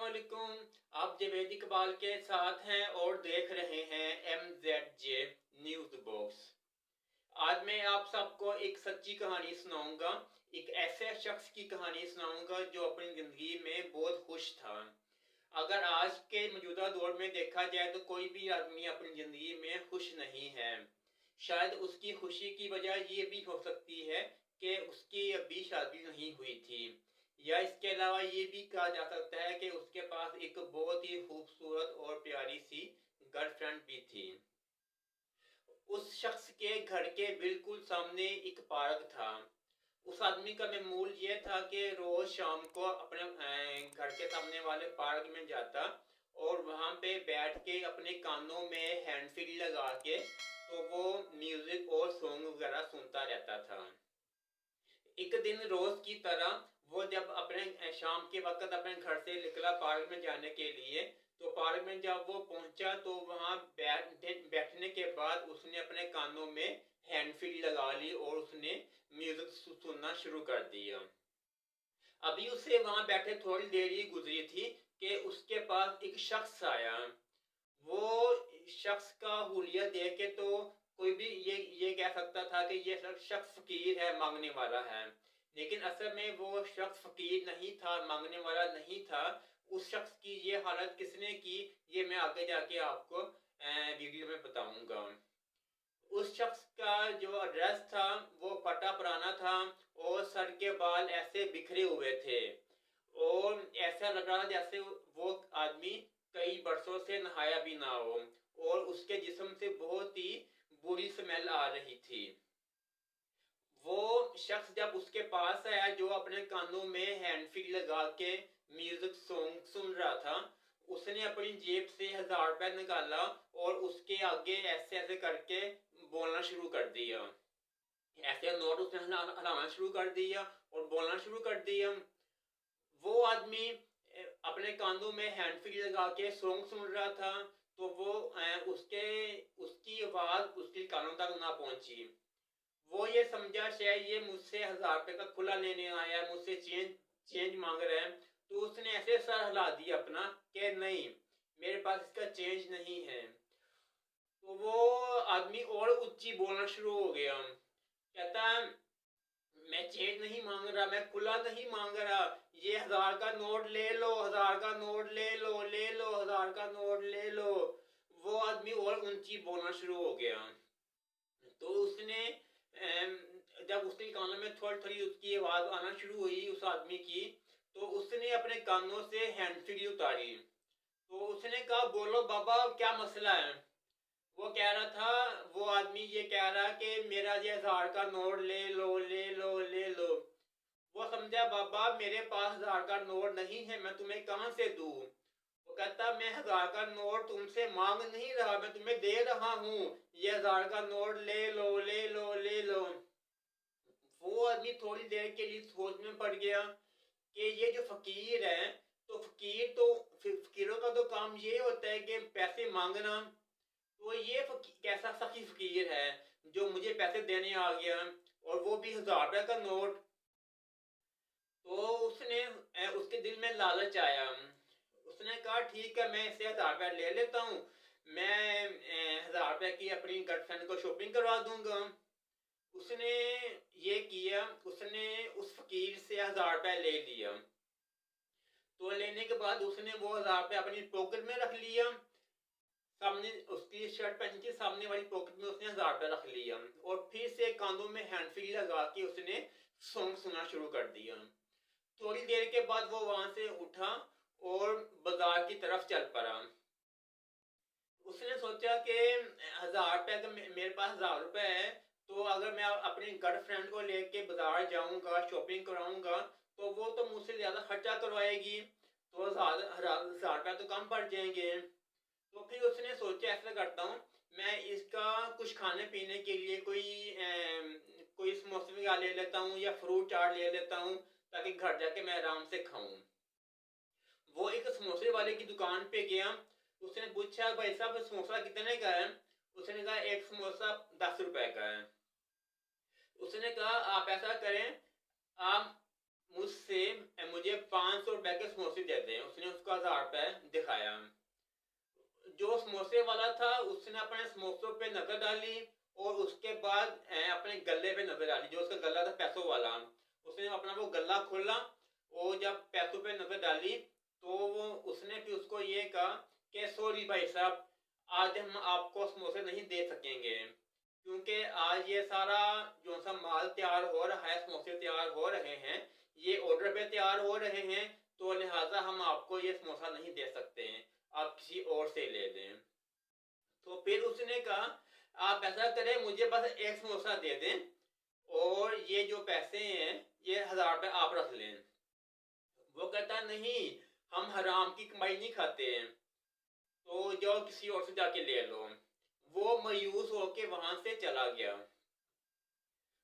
अस्सलामुअलैकुम। आप जवेद इकबाल के साथ हैं और देख रहे हैं MZJ न्यूज़ बॉक्स। आज मैं आप सबको एक सच्ची कहानी सुनाऊंगा। एक ऐसे शख्स की कहानी सुनाऊंगा जो अपनी ज़िंदगी में बहुत खुश था। अगर आज के मौजूदा दौर में देखा जाए तो कोई भी आदमी अपनी ज़िंदगी में खुश नहीं है। शायद उसकी खुशी की वजह ये भी हो सकती है कि उसकी अभी शादी नहीं हुई थी, या इसके अलावा ये भी कहा जा सकता है कि उसके पास एक बहुत ही खूबसूरत और प्यारी सी गर्लफ्रेंड भी थी। उस शख्स के घर के बिल्कुल सामने एक पार्क था। उस आदमी का मामूल ये था कि रोज शाम को अपने घर के सामने वाले पार्क में जाता और वहां पे बैठ के अपने कानों में हैंड फ्री लगा के तो वो म्यूजिक और सॉन्ग वगैरह सुनता रहता था। एक दिन रोज की तरह वो जब अपने शाम के वक्त अपने घर से निकला पार्क में जाने के लिए, तो पार्क में जब वो पहुंचा तो वहां बैठने के बाद उसने अपने कानों में हैंड फ्री लगा ली और उसने म्यूजिक सुनना शुरू कर दिया। अभी उसे वहां बैठे थोड़ी देर ही गुजरी थी कि उसके पास एक शख्स आया। वो शख्स का हुलिया देख के तो कोई भी ये कह सकता था कि ये शख्स फकीर है, मांगने वाला है। लेकिन असल में वो शख्स फकीर नहीं था, मांगने वाला नहीं था। उस शख्स की ये हालत किसने की, ये मैं आगे जाके आपको वीडियो में बताऊंगा। उस शख्स का जो ड्रेस था वो फटा पुराना था और सर के बाल ऐसे बिखरे हुए थे और ऐसा लग रहा था जैसे वो आदमी कई बरसों से नहाया भी ना हो, और उसके जिस्म से बहुत ही बुरी स्मेल आ रही थी। वो शख्स जब उसके पास आया जो अपने कानों में हैंड फ्री लगा के म्यूजिक सॉन्ग सुन रहा था, उसने अपनी जेब से 1000 रुपए निकाला और उसके आगे ऐसे ऐसे करके बोलना शुरू कर दिया। ऐसे नोट उसने हिलाना शुरू कर दिया और बोलना शुरू कर दिया। वो आदमी अपने कानों में हैंड फ्री लगा के सॉन्ग सुन रहा था, तो वो उसकी आवाज उसके कानों तक ना पहुंची। वो ये समझा शायद ये मुझसे 1000 रुपए का खुला लेने आया है, मुझसे चेंज चेंज मांग रहा है। तो उसने ऐसे सर हिला दिया अपना कि नहीं, मेरे पास इसका चेंज नहीं है। तो वो आदमी और ऊंची बोलना शुरू हो गया, कहता मैं चेंज नहीं मांग रहा, मैं खुला नहीं मांग रहा, ये 1000 का नोट ले लो, 1000 का नोट ले लो, ले लो 1000 का नोट ले लो। वो आदमी और ऊंची बोलना शुरू हो गया। तो उसने जब उसके कानों में थोड़ी थोड़ी उसकी आवाज आना शुरू हुई उस आदमी की, तो उसने अपने कानों से हैंड फ्री उतारी। तो उसने कहा बोलो बाबा क्या मसला है। वो कह रहा था, वो आदमी ये कह रहा कि मेरा ये 1000 का नोट ले लो, ले लो, ले लो। वो समझा बाबा मेरे पास 1000 का नोट नहीं है, मैं तुम्हें कहां से दूं। वो कहता मैं 1000 का नोट तुमसे मांग नहीं रहा, मैं तुम्हें दे रहा हूं, ये 1000 का नोट ले लो, ले लो, ले लो। वो आदमी थोड़ी देर के लिए सोच में पड़ गया कि ये जो फकीर है, तो फकीरों का तो काम ये होता है कि पैसे मांगना। तो ये कैसा सखी फकीर है जो मुझे पैसे देने आ गया, और वो भी 1000 रुपए का नोट। तो उसके दिल में लालच आया। उसने कहा ठीक है, मैं इससे 1000 रुपए ले लेता हूँ, मैं 1000 रुपए की अपनी गर्लफ्रेंड को शॉपिंग करवा दूंगा। उसने ये किया, उसने उस फकीर से 1000 रुपए ले लिया। तो लेने के बाद उसने वो 1000 रुपए अपनी पॉकेट में रख लिया। सामने उसकी शर्ट पहन के सामने वाली पॉकेट में उसने 1000 रुपए रख लिया और फिर से कानों में हैंड फ्री लगा के उसने सॉन्ग सुनना शुरू कर दिया। थोड़ी देर के बाद वो वहां से उठा और बाजार की तरफ चल पड़ा। उसने सोचा कि 1000 रुपए का मेरे पास 1000 रुपए है, तो अगर मैं अपनी गर्लफ्रेंड को लेके बाजार जाऊंगा, शॉपिंग कराऊंगा, तो वो तो मुझसे ज्यादा खर्चा करवाएगी, तो 1000 रुपए तो कम पड़ जाएंगे। तो फिर उसने सोचा ऐसा करता हूँ, मैं इसका कुछ खाने पीने के लिए कोई समोसे वगैरह ले लेता हूँ या फ्रूट चाट ले लेता हूँ, ताकि घर जाके मैं आराम से खाऊं। वो एक समोसे वाले की दुकान पे गया। उसने पूछा भाई साहब समोसा कितने का है। उसने कहा एक समोसा 10 रुपए का है। उसने कहा आप ऐसा करें, आप मुझे 500 रुपए के समोसे दे दें। उसने उसको उसको 1000 रुपये दिखाया। जो समोसे वाला था उसने अपने समोसों पे नजर डाली और उसके बाद अपने गले पे नजर डाली, जो उसका गला था पैसों वाला। उसने अपना वो गला खोला और जब पैसों पे नजर डाली तो वो उसने फिर उसको ये कहा कि सॉरी भाई साहब, आज हम आपको समोसे नहीं दे सकेंगे क्योंकि आज ये सारा जो सा माल तैयार हो रहा है, समोसे तैयार हो रहे हैं, ये ऑर्डर पे तैयार हो रहे हैं, तो लिहाजा हम आपको ये समोसा नहीं दे सकते हैं, आप किसी और से ले लें। तो फिर उसने कहा आप ऐसा करें, मुझे बस एक समोसा दे दें और ये जो पैसे हैं ये 1000 रुपये आप रख लें। वो कहता नहीं, हम हराम की कमाई नहीं खाते हैं, तो जाओ किसी और से जाके ले लो। वो मायूस होके वहां से चला गया।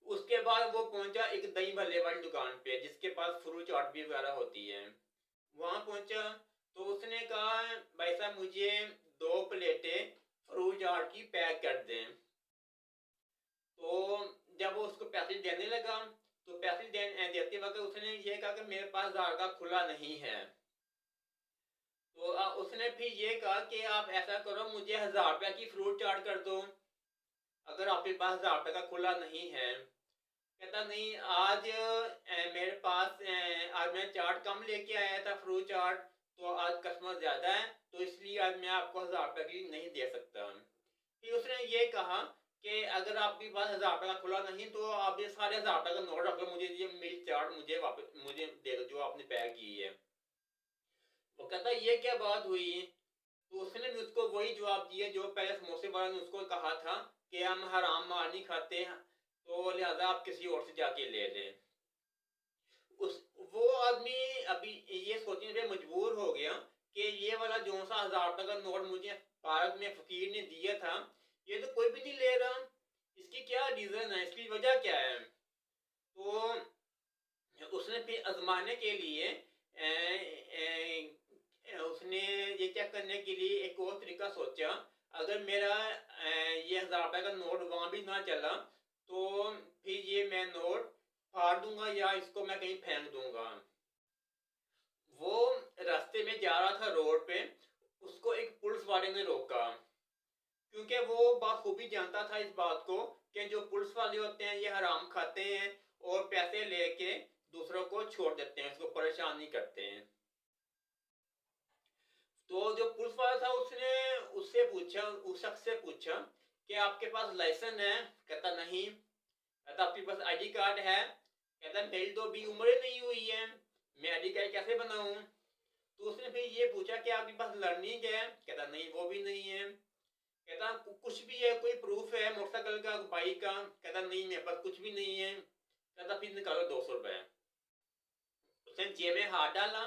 उसके बाद वो पहुंचा एक दही भल्ले वाली दुकान पे जिसके पास फ्रूट चाट भी वगैरह होती है। वहां पहुंचा तो उसने कहा भाई साहब मुझे 2 प्लेटें फ्रूट चाट की पैक कर दें। तो जब वो उसको पैसे देने लगा तो पैसे देते वक्त उसने ये कहा कि मेरे पास 1000 का खुला नहीं है। तो उसने फिर ये कहा कि आप ऐसा करो, मुझे 1000 रुपये की फ्रूट चाट कर दो अगर आपके पास 1000 रुपये का खुला नहीं है। कहता नहीं, आज मेरे पास आज मैं चाट कम लेके आया था, फ्रूट चाट, तो आज कस्टमर ज्यादा है तो इसलिए आज मैं आपको 1000 रुपये की नहीं दे सकता। फिर उसने ये कहा कि अगर आपके पास 1000 रुपये का खुला नहीं तो आप ये सारे 1000 रुपये का नोट रख लो, मुझे ये मिल्क चाट मुझे वापस मुझे दे दो जो आपने पैक की है। वो कहता ये क्या बात हुई? तो उसने भी उसको वही जवाब दिया जो पहले समोसे वाले ने उसको कहा था कि हम हराम माल नहीं खाते हैं, तो लिहाजा आप किसी और से जाके ले लें। उस वो आदमी अभी ये सोचने पे मजबूर हो गया कि ये वाला जो सा 1000 रुपये का नोट मुझे पार्क में फकीर ने दिया था ये तो कोई भी नहीं ले रहा, इसकी क्या रीजन है, इसकी वजह क्या है? तो उसने फिर आजमाने के लिए उसने ये चेक करने के लिए एक और तरीका सोचा, अगर मेरा ये 1000 रुपये का नोट वहां भी ना चला तो फिर ये मैं नोट फाड़ दूंगा या इसको मैं कहीं फेंक दूंगा। वो रास्ते में जा रहा था रोड पे, उसको एक पुलिस वाले ने रोका क्योंकि वो बखूबी जानता था इस बात को कि जो पुलिस वाले होते हैं ये हराम खाते हैं और पैसे लेके दूसरों को छोड़ देते हैं, उसको परेशान नहीं करते हैं। तो जो पुलिस वाला था उसने उससे पूछा, उस शख्स से पूछा कि आपके पास लाइसेंस है? कहता नहीं। कहता आपके पास आईडी कार्ड है? कहता मेरी तो अभी उम्र नहीं हुई है, मैं आईडी कार्ड कैसे बनाऊं? तो उसने फिर ये पूछा कि आपके पास लर्निंग है? कहता नहीं वो भी नहीं है। कहता कुछ भी है, कोई प्रूफ है मोटरसाइकिल का, बाइक का? कहता नहीं मेरे पास कुछ भी नहीं है। कहता फिर निकालो 200 रुपये। उसने जेब में हाथ डाला,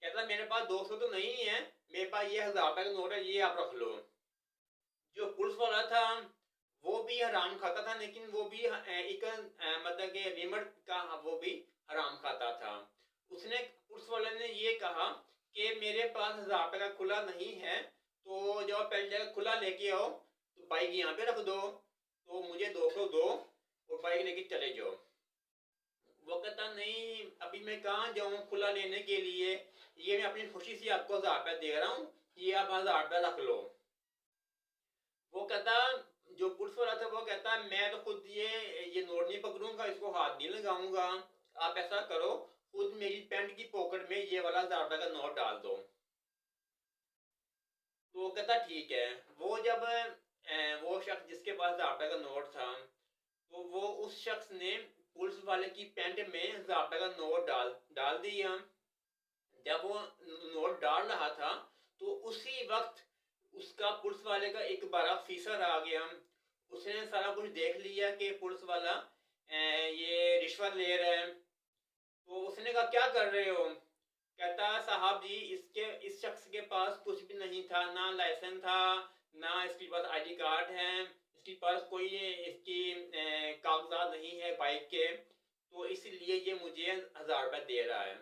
कहता मेरे पास 200 तो नहीं है, मेरे पास ये 1000 रुपये का नोट है, ये आप रख लो। जो पुलिस वाला था वो भी हराम खाता था लेकिन वो भी एक मतलब के लिमिट का वो भी हराम खाता था। उसने पुलिस वाले ने ये कहा कि मेरे पास 1000 रुपये का खुला नहीं है, तो जब पहले जगह खुला लेके आओ तो बाइक यहाँ पे रख दो, तो मुझे 200 दो और बाइक लेके चले जाओ। वो कहता नहीं, अभी मैं कहाँ जाऊँ खुला लेने के लिए, ये मैं अपनी खुशी से आपको 1000 रुपये दे रहा हूँ, ये आप 1000 रुपये रख लो। वो कहता, जो पुलिस वाला था वो कहता मैं तो खुद ये नोट नहीं पकड़ूंगा, इसको हाथ नहीं लगाऊंगा, आप ऐसा करो खुद मेरी पैंट की पॉकेट में ये वाला 1000 रुपये का नोट डाल दो। तो वो कहता ठीक है। वो जब वो शख्स जिसके पास 1000 रुपये का नोट था तो वो उस शख्स ने पुलिस वाले की पैंट में 1000 रुपये का नोट डाल दिया। जब वो नोट डाल रहा था तो उसी वक्त उसका पुलिस वाले का एक बड़ा ऑफिसर आ गया। उसने सारा कुछ देख लिया कि पुलिस वाला ये रिश्वत ले रहा है। तो उसने कहा क्या कर रहे हो? कहता साहब जी इस शख्स के पास कुछ भी नहीं था, ना लाइसेंस था, ना इसके पास आईडी कार्ड है, इसके पास कोई इसकी कागजात नहीं है बाइक के, तो इसलिए ये मुझे 1000 रुपये दे रहा है।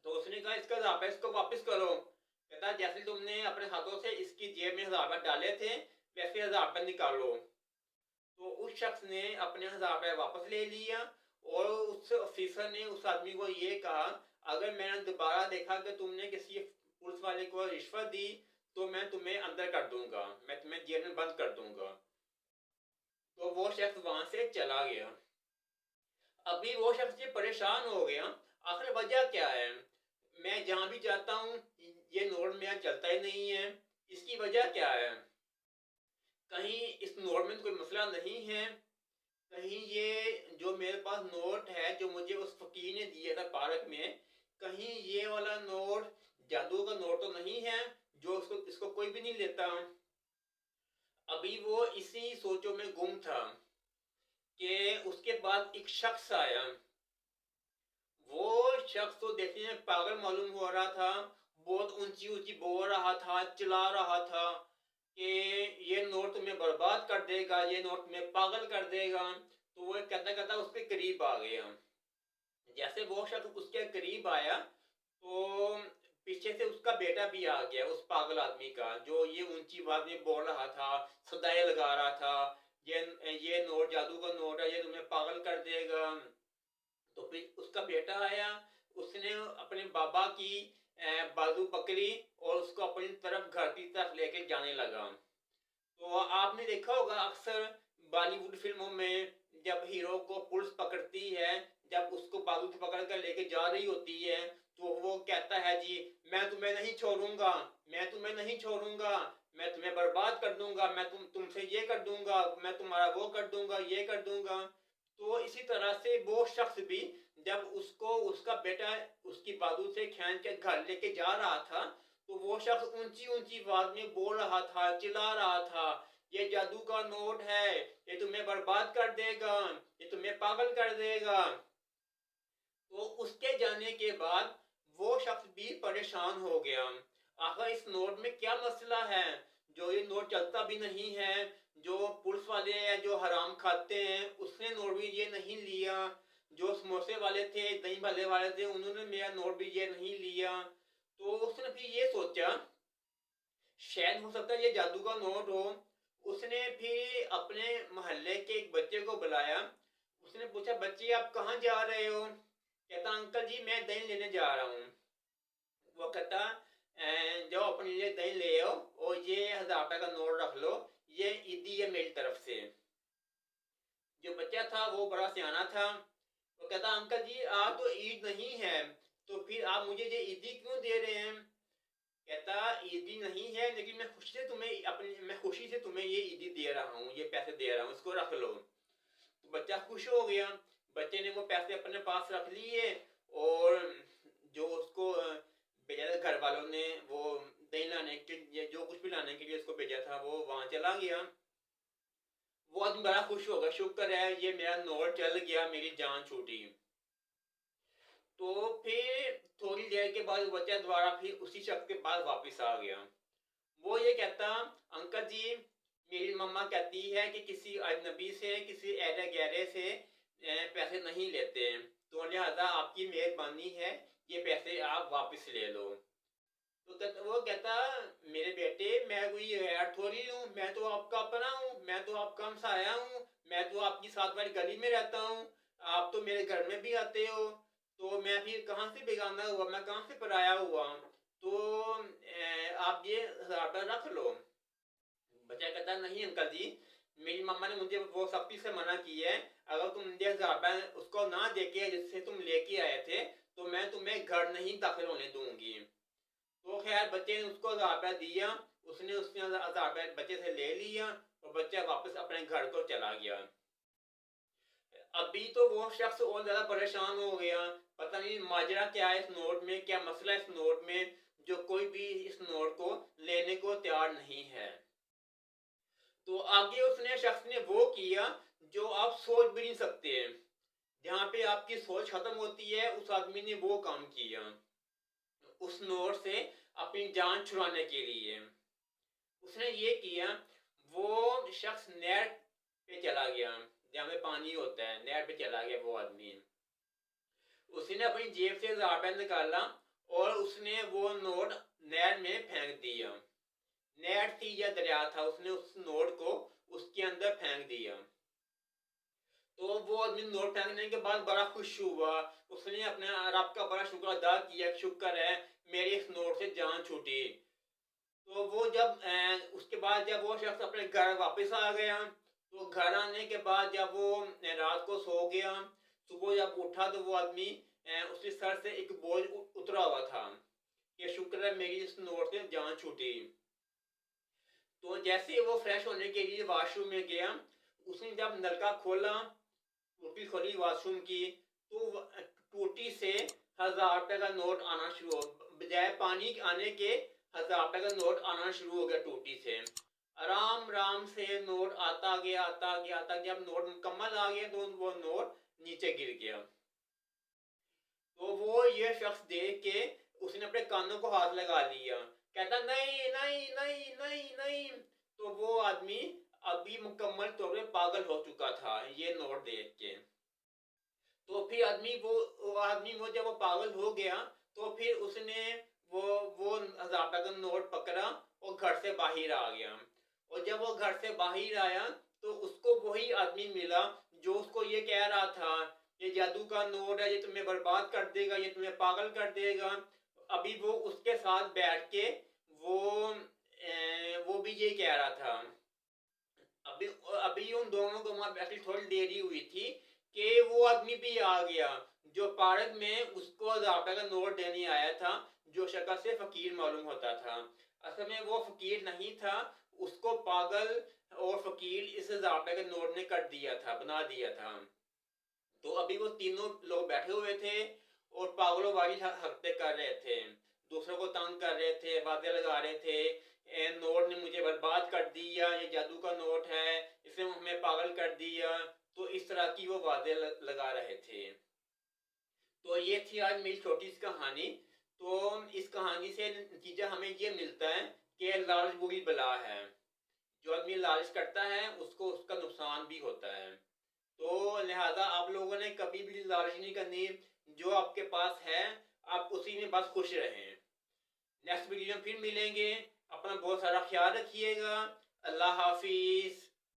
तो उसने कहा इसका 1000 रुपये इसको वापस करो। कहता जैसे तुमने अपने हाथों से इसकी जेब में 1000 रुपये डाले थे वैसे 1000 रुपये निकालो। तो उस शख्स ने अपने 1000 रुपये वापस ले लिया और उस ऑफिसर ने उस आदमी को ये कहा अगर मैंने दोबारा देखा कि तुमने किसी पुलिस वाले को रिश्वत दी तो मैं तुम्हें अंदर कर दूंगा, मैं तुम्हें जेल में बंद कर दूंगा। तो वो शख्स वहां से चला गया। अभी वो शख्स ये परेशान हो गया, आखिर वजह क्या है, मैं जहां भी जाता हूँ ये नोट मेरा चलता ही नहीं है, इसकी वजह क्या है? कहीं इस नोट में कोई मसला नहीं है, कहीं ये जो मेरे पास नोट है जो मुझे उस फकीर ने दिया था पार्क में, कहीं ये वाला नोट जादू का नोट तो नहीं है जो इसको कोई भी नहीं लेता। अभी वो इसी सोचों में गुम था कि उसके बाद एक शख्स आया। वो शख्स तो देखने में पागल मालूम हो रहा था, बहुत ऊंची ऊंची बोल रहा था, चिल्ला रहा था कि ये नोट तुम्हें बर्बाद कर देगा, ये नोट तुम्हें पागल कर देगा। तो वो कहता कहता उसके करीब आ गया। जैसे वो शख्स उसके करीब आया तो पीछे से उसका बेटा भी आ गया, उस पागल आदमी का जो ये ऊंची आवाज में बोल रहा था, सदाएं लगा रहा था, ये नोट जादू का नोट है, ये तुम्हें पागल कर देगा। तो फिर उसका बेटा आया, उसने अपने बाबा की बाजू पकड़ी और उसको अपनी तरफ घर की तरफ लेके जाने लगा। तो आपने देखा होगा अक्सर बॉलीवुड फिल्मों में जब हीरो को पुलिस पकड़ती है, जब उसको बाजू से पकड़ कर लेके जा रही होती है तो वो कहता है जी मैं तुम्हें नहीं छोड़ूंगा, मैं तुम्हें नहीं छोड़ूंगा, मैं तुम्हें बर्बाद कर दूंगा, मैं तुमसे ये कर दूंगा, मैं तुम्हारा वो कर दूंगा, ये कर दूंगा। तो इसी तरह से वो शख्स भी जब उसको उसका बेटा उसकी बाजू से खींच के घर लेके जा रहा था तो वो शख्स ऊंची ऊंची आवाज में बोल रहा था, चिल्ला रहा था, ये जादू का नोट है, ये तुम्हें बर्बाद कर देगा, ये तुम्हें पागल कर देगा। तो उसके जाने के बाद वो शख्स भी परेशान हो गया, आखिर इस नोट में क्या मसला है, जो ये नोट चलता भी नहीं है, जो पुलिस वाले हैं जो हराम खाते हैं उसने नोट भी ये नहीं लिया, जो समोसे वाले थे दही भल्ले वाले थे उन्होंने मेरा नोट भी ये नहीं लिया। तो उसने फिर ये सोचा शायद हो सकता है ये जादू का नोट हो। उसने फिर अपने मोहल्ले के एक बच्चे को बुलाया, उसने पूछा बच्चे आप कहाँ जा रहे हो? कहता अंकल जी मैं दही लेने जा रहा हूँ। वो कहता जाओ अपने लिए दही ले आओ और ये 1000 रुपए का नोट रख लो, ये ईदी है मेरी तरफ से। जो बच्चा था वो बड़ा सियाना था, वो कहता अंकल जी आज तो ईद नहीं है तो फिर आप मुझे ये ईदी क्यों दे रहे हैं? कहता ईदी नहीं है लेकिन मैं खुशी से तुम्हें ये ईदी दे रहा हूँ, ये पैसे दे रहा हूँ, इसको रख लो। तो बच्चा खुश हो गया, बच्चे ने वो पैसे अपने पास रख लिए और जो उसको भेजा था घर वालों ने वो दही लाने के लिए जो कुछ भी लाने के लिए उसको भेजा था वो वहां चला गया। वो आदमी बड़ा खुश होगा, शुक्र है ये मेरा नोट चल गया, मेरी जान छूटी। तो फिर थोड़ी देर के बाद बच्चा दोबारा फिर उसी शख्स के पास वापस आ गया। वो ये कहता अंकल जी मेरी मम्मा कहती है कि किसी अजनबी से किसी ऐरे गहरे से पैसे नहीं लेते, तो लिहाजा आपकी मेहरबानी है ये पैसे आप वापस ले लो। तो वो कहता मेरे बेटे मैं कोई गैर थोड़ी हूँ, मैं तो आपका अपना हूँ, मैं तो आपका हमसाया हूँ, मैं तो आपकी साथ वाली गली में रहता हूँ, आप तो मेरे घर में भी आते हो, तो मैं फिर कहाँ से बेगाना हुआ, मैं कहाँ से पराया हुआ? तो आप ये 1000 रुपये रख लो। बच्चा कहता नहीं अंकल जी मेरी मम्मा ने मुझे वो सख्ती से मना की है, अगर तुम मुझे 1000 रुपये उसको ना देके जिससे तुम लेके आए थे तो मैं तुम्हें घर नहीं दाखिल होने दूंगी। तो खैर बच्चे ने उसको 1000 रुपये दिया, उसने 1000 रुपये बच्चे से ले लिया और बच्चा वापस अपने घर को चला गया। अभी तो वो शख्स और ज्यादा परेशान हो गया, पता नहीं माजरा क्या है इस नोट में, क्या मसला है इस नोट में, जो कोई भी इस नोट को लेने को तैयार नहीं है। तो आगे उसने शख्स ने वो किया जो आप सोच भी नहीं सकते, जहां पे आपकी सोच खत्म होती है उस आदमी ने वो काम किया उस नोट से अपनी जान छुड़ाने के लिए। उसने ये किया, वो शख्स नहर पे चला गया जहाँ पे पानी होता है, नहर पे चला गया वो आदमी। उसने अपनी जेब से 1000 रुपये निकाला और उसने वो नोट नहर में फेंक दिया। नहर थी या दरिया था, उसने उस नोट को उसके अंदर फेंक दिया। तो वो आदमी नोट फेंकने के बाद बड़ा खुश हुआ। उसने अपने रब का बड़ा शुक्र अदा किया, शुक्र है मेरी इस नोट से जान छूटी। तो वो जब उसके बाद जब वो शख्स अपने घर वापस आ गया, तो घर आने के बाद जब वो रात को सो गया, सुबह जब उठा तो वो आदमी उसके सर से एक बोझ उतरा हुआ था। ये शुक्र है मेरी इस नोट से जान छूटी। तो जैसे वो फ्रेश होने के लिए वॉशरूम में गया, उसने जब नलका खोला, टूटी खोली वॉशरूम की, तो टूटी से 1000 रुपए का नोट आना शुरू हो, बजाय पानी आने के 1000 रुपए का नोट आना शुरू हो गया टूटी से। आराम आराम से नोट आता गया आता गया आता गया। जब नोट मुकम्मल आ गया तो वो नोट नीचे गिर गया। तो वो ये शख्स देख के उसने अपने कानों को हाथ लगा लिया, कहता नहीं नहीं नहीं नहीं नहीं। तो वो आदमी अभी मुकम्मल तौर पे पागल हो चुका था ये नोट देख के। तो फिर वो जब वो पागल हो गया, तो फिर उसने वो 1000 रुपए का नोट पकड़ा और घर से बाहर आ गया। और जब वो घर से बाहर आया, तो उसको वही आदमी मिला जो उसको ये कह रहा था, ये जादू का नोट है, ये तुम्हें बर्बाद कर देगा, ये तुम्हें पागल कर देगा। अभी वो उसके साथ बैठ के वो वो भी ये कह रहा था। अभी अभी उन दोनों को वहां बैठी थोड़ी देरी हुई थी कि वो आदमी भी आ गया जो पार्क में उसको 1000 रुपए का नोट देने आया था, जो शक्ल से फकीर मालूम होता था। असल में वो फकीर नहीं था, उसको पागल और फकीर इस 1000 रुपए के नोट ने कर दिया था, बना दिया था। तो अभी वो तीनों लोग बैठे हुए थे और पागलों वाली हरकतें कर रहे थे, दूसरों को तंग कर रहे थे, वादे लगा रहे थे, नोट ने मुझे बर्बाद कर दिया, ये जादू का नोट है, इसने हमें पागल कर दिया। तो इस तरह की वो वादे लगा रहे थे। तो ये थी आज मेरी छोटी सी कहानी। तो इस कहानी से नतीजा हमें ये मिलता है कि लालच बुरी बला है। जो आदमी लालच करता है उसको उसका नुकसान भी होता है। तो लिहाजा आप लोगों ने कभी भी लालच नहीं करनी, जो आपके पास है आप उसी में बस खुश रहें। नेक्स्ट वीडियो में फिर मिलेंगे। अपना बहुत सारा ख्याल रखिएगा। अल्लाह हाफिज।